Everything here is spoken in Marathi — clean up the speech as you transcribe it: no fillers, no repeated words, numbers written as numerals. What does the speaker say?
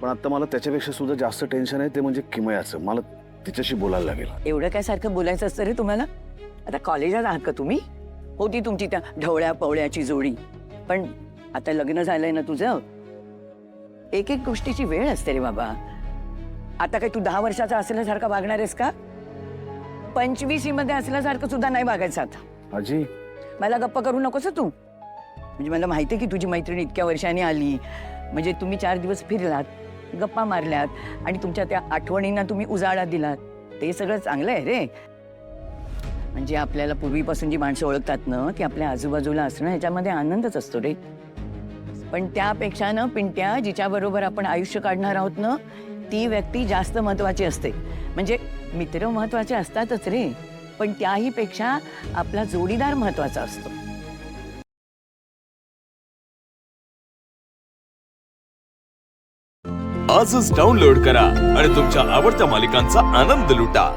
पण आता मला त्याच्यापेक्षा सुद्धा जास्त टेन्शन आहे ते म्हणजे किमयाचं. मला तिच्याशी बोलायला लागेल. एवढं काय सारखं बोलायचं असतं रे तुम्हाला? आता कॉलेजात आहात का तुम्ही? होती तुमची त्या ढवळ्या पवळ्याची जोडी, पण आता लग्न झालंय ना तुझं. एक एक गोष्टीची वेळ असते रे बाबा. आता काही तू 10 वर्षाचा असल्यासारखा वागणार आहेस का? 25 मध्ये असल्यासारखं सुद्धा नाही वागायचं आता. आजी, मला गप्पा करू नकोस हं तू. म्हणजे मला माहिती आहे की तुझी मैत्रीण इतक्या वर्षांनी आली, म्हणजे तुम्ही 4 दिवस फिरलात, गप्पा मारल्यात आणि तुमच्या त्या आठवणींना तुम्ही उजाळा दिलात. ते सगळं चांगलं आहे रे. म्हणजे आपल्याला पूर्वीपासून जी माणसं ओळखतात ना, ती आपल्या आजूबाजूला असणं ह्याच्यामध्ये आनंदच असतो रे. पण त्यापेक्षा ना पिंट्या, जिच्याबरोबर आपण आयुष्य काढणार आहोत ना, ती व्यक्ती जास्त महत्वाची असते. म्हणजे मित्र महत्वाचे असतातच रे, पण त्याही पेक्षा आपला जोडीदार महत्वाचा असतो. आजच डाउनलोड करा आणि तुमच्या आवडत्या मालिकांचा आनंद लुटा.